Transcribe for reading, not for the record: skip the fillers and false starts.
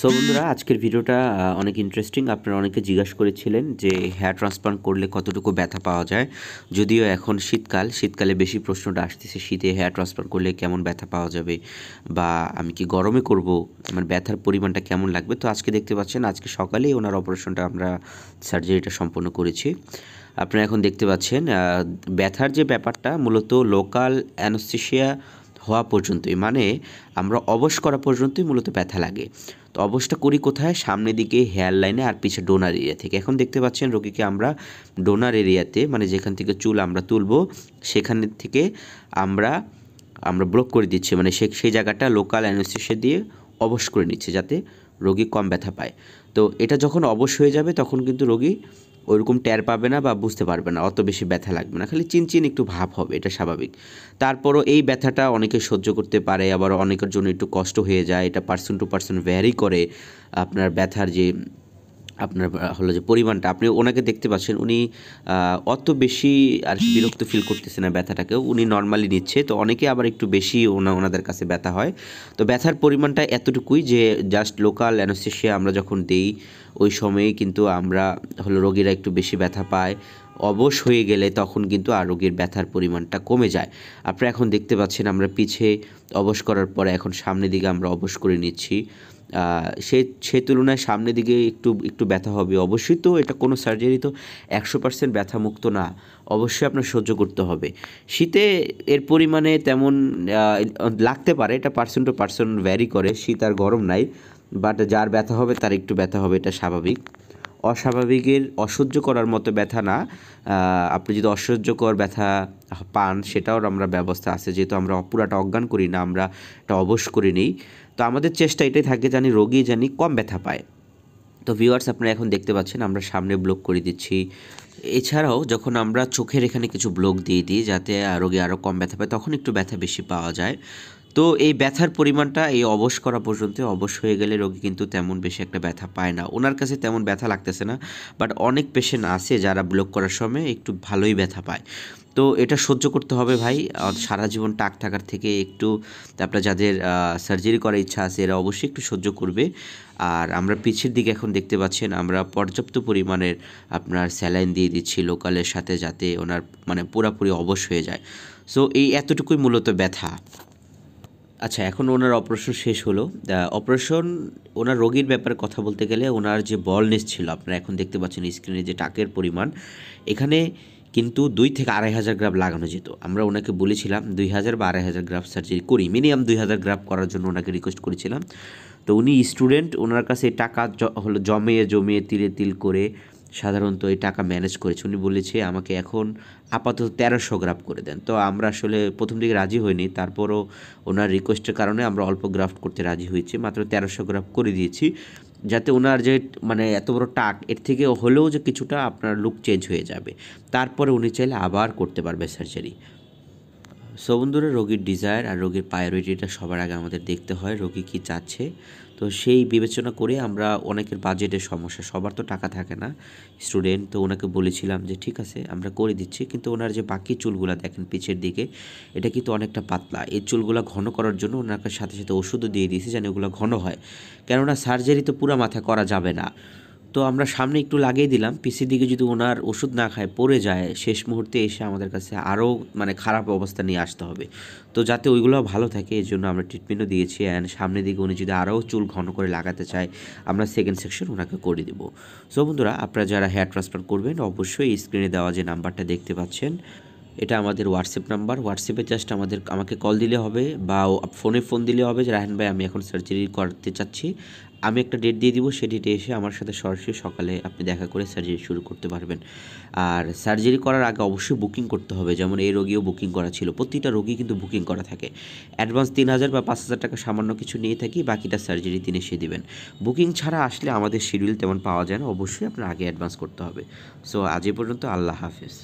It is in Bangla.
সো বন্ধুরা, আজকের ভিডিওটা অনেক ইন্টারেস্টিং। আপনারা অনেকে জিজ্ঞাসা করেছিলেন যে হেয়ার ট্রান্সপ্লান্ট করলে কতটুকু ব্যথা পাওয়া যায়। যদিও এখন শীতকালে বেশি প্রশ্নটা আসতেছে, শীতে হেয়ার ট্রান্সপ্লান্ট করলে কেমন ব্যথা পাওয়া যাবে, বা আমি কি গরমে করব, আমার ব্যথার পরিমাণটা কেমন লাগবে। তো আজকে দেখতে পাচ্ছেন, আজকে সকালেই ওনার অপারেশনটা আমরা সার্জারিটা সম্পন্ন করেছি। আপনারা এখন দেখতে পাচ্ছেন ব্যথার যে ব্যাপারটা মূলত লোকাল অ্যানেস্থেশিয়া হওয়া পর্যন্তই, মানে আমরা অবশ করা পর্যন্তই মূলত ব্যথা লাগে। তো অবশটা করি কোথায়? সামনের দিকে হেয়ার লাইনে আর পিছে ডোনার এরিয়া থেকে। এখন দেখতে পাচ্ছেন রোগীকে আমরা ডোনার এরিয়াতে, মানে যেখান থেকে চুল আমরা তুলব সেখান থেকে আমরা আমরা ব্লক করে দিচ্ছি, মানে সেই জায়গাটা লোকাল অ্যানেস্থেশিয়া দিয়ে অবশ করে নিচ্ছে যাতে রোগী কম ব্যথা পায়। তো এটা যখন অবশ হয়ে যাবে তখন কিন্তু রোগী ওইরকম টের পাবে না বা বুঝতে পারবে না, অত বেশি ব্যথা লাগবে না, খালি চিনচিন একটু ভাব হবে, এটা স্বাভাবিক। তারপরও এই ব্যথাটা অনেকে সহ্য করতে পারে, আবার অনেকের জন্য একটু কষ্ট হয়ে যায়। এটা পার্সন টু পার্সন ভ্যারি করে। আপনার ব্যথার যে আপনার হলো যে পরিমাণটা, আপনি ওনাকে দেখতে পাচ্ছেন উনি অত বেশি আর বিরক্ত ফিল করতেছে না ব্যথাটাকেও, উনি নর্মালি নিচ্ছে। তো অনেকে আবার একটু বেশি ওনাদের কাছে ব্যথা হয়। তো ব্যথার পরিমাণটা এতটুকুই যে জাস্ট লোকাল অ্যানেস্থেশিয়া আমরা যখন দেই ওই সময়েই কিন্তু আমরা রোগীরা একটু বেশি ব্যথা পায়। অবশ হয়ে গেলে তখন কিন্তু আর রোগীর ব্যথার পরিমাণটা কমে যায়। আপনারা এখন দেখতে পাচ্ছেন আমরা পিছে অবশ করার পরে এখন সামনের দিকে আমরা অবশ করে নিচ্ছি। সেই তুলনায় সামনের দিকে একটু ব্যথা হবে অবশ্যই। তো এটা কোনো সার্জারি তো 100% ব্যথামুক্ত না, অবশ্যই আপনার সহ্য করতে হবে। শীতে এর পরিমাণে তেমন লাগতে পারে, এটা পার্সন টু পার্সন ভ্যারি করে, শীত আর গরম নাই। বাট যার ব্যথা হবে তার একটু ব্যথা হবে, এটা স্বাভাবিক। অস্বাভাবিকের অসহ্য করার মতো ব্যথা না। আপনি যদি অসহ্যকর ব্যথা পান সেটাও আমরা ব্যবস্থা আছে, যেহেতু আমরা পুরাটা অজ্ঞান করি না, আমরা এটা অবশ করে নিই। তো আমাদের চেষ্টা এটাই থাকে জানি রোগী জানি কম ব্যথা পায়। তো ভিউয়ার্স, আপনারা এখন দেখতে পাচ্ছেন আমরা সামনে ব্লক করে দিচ্ছি। এছাড়াও যখন আমরা চোখের এখানে কিছু ব্লক দিয়ে দিই যাতে রোগী আরও কম ব্যথা পায়, তখন একটু ব্যথা বেশি পাওয়া যায়। তো এই ব্যথার পরিমাণটা এই অবশ করা পর্যন্ত, অবশ হয়ে গেলে রোগী কিন্তু তেমন বেশি একটা ব্যথা পায় না, ওনার কাছে তেমন ব্যথা লাগতেছে না। বাট অনেক পেশেন্ট আছে যারা ব্লক করার সময় একটু ভালোই ব্যথা পায়। তো এটা সহ্য করতে হবে ভাই, সারা জীবন টাক থাকার থেকে একটু, আপনার যাদের সার্জারি করার ইচ্ছা আছে এরা অবশ্যই একটু সহ্য করবে। আর আমরা পিছের দিকে এখন দেখতে পাচ্ছেন আমরা পর্যাপ্ত পরিমাণের আপনার স্যালাইন দিয়ে দিচ্ছি লোকালের সাথে, যাতে ওনার মানে পুরোপুরি অবশ হয়ে যায়। সো এই এতটুকুই মূলত ব্যথা। আচ্ছা, এখন ওনার অপারেশন শেষ হলো। অপারেশন ওনার রোগীর ব্যাপারে কথা বলতে গেলে ওনার যে বলনেস ছিল, আপনারা এখন দেখতে পাচ্ছেন স্ক্রিনে যে টাকের পরিমাণ, এখানে কিন্তু 2,000 থেকে 2,500 গ্রাফ লাগানো যেত। আমরা ওনাকে বলেছিলাম 2,000 বা 2,500 গ্রাফ সার্জারি করি, মিনিমাম 2,000 গ্রাফ করার জন্য ওনাকে রিকোয়েস্ট করেছিলাম। তো উনি স্টুডেন্ট, ওনার কাছে টাকা জমিয়ে তিলে তিল করে সাধারণত এই টাকা ম্যানেজ করেছে। উনি বলেছে আমাকে এখন আপাতত 1,300 গ্রাফ করে দেন। তো আমরা আসলে প্রথম দিকে রাজি হইনি, তারপরও ওনার রিকোয়েস্টের কারণে আমরা অল্প গ্রাফট করতে রাজি হয়েছি, মাত্র 1,300 গ্রাফ করে দিয়েছি, যাতে ওনার যে মানে এত বড় টাক এর থেকে হলেও যে কিছুটা আপনার লুক চেঞ্জ হয়ে যাবে, তারপরে উনি চাইলে আবার করতে পারবে সার্জারি। সো বন্ধুরা, রোগীর ডিজায়ার আর রোগীর প্রায়োরিটিটা সবার আগে আমাদের দেখতে হয়, রোগী কী চাচ্ছে। তো সেই বিবেচনা করে আমরা, অনেকের বাজেটের সমস্যা, সবার তো টাকা থাকে না, স্টুডেন্ট, তো ওনাকে বলেছিলাম যে ঠিক আছে আমরা করে দিচ্ছি। কিন্তু ওনার যে বাকি চুলগুলা দেখেন পিছের দিকে, এটা কিন্তু অনেকটা পাতলা, এই চুলগুলা ঘন করার জন্য ওনার সাথে সাথে ওষুধও দিয়ে দিয়েছি যেন ওগুলো ঘন হয়, কেননা সার্জারি তো পুরো মাথায় করা যাবে না। তো আমরা সামনে একটু লাগিয়ে দিলাম, পিছের দিকে যদি ওনার ওষুধ না খায় পড়ে যায়, শেষ মুহূর্তে এসে আমাদের কাছে আরও মানে খারাপ অবস্থা নিয়ে আসতে হবে। তো যাতে ওইগুলো ভালো থাকে এই জন্য আমরা ট্রিটমেন্টও দিয়েছি। অ্যান্ড সামনের দিকে উনি যদি আরও চুল ঘন করে লাগাতে চায়, আমরা সেকেন্ড সেকশন ওনাকে করে দেব। সো বন্ধুরা, আপনারা যারা হেয়ার ট্রান্সপ্লান্ট করবেন অবশ্যই স্ক্রিনে দেওয়া যে নাম্বারটা দেখতে পাচ্ছেন, এটা আমাদের হোয়াটসঅ্যাপ নাম্বার। হোয়াটসঅ্যাপে জাস্ট আমাকে কল দিলে হবে বা ফোন দিলে হবে যে রায়হান ভাই আমি এখন সার্জারি করতে চাচ্ছি, আমি একটা ডেট দিয়ে দিব, সেই ডেটে এসে আমার সাথে সরাসরি সকালে আপনি দেখা করে সার্জারি শুরু করতে পারবেন। আর সার্জারি করার আগে অবশ্যই বুকিং করতে হবে, যেমন এই রোগীও বুকিং করা ছিল, প্রতিটা রোগী কিন্তু বুকিং করা থাকে। অ্যাডভান্স 3,000 বা 5,000 টাকা সামান্য কিছু নিয়ে থাকি, বাকিটা সার্জারি দিন এসে দেবেন। বুকিং ছাড়া আসলে আমাদের শিডিউল তেমন পাওয়া যায় না, অবশ্যই আপনার আগে অ্যাডভান্স করতে হবে। সো আজ এ পর্যন্ত, আল্লাহ হাফেজ।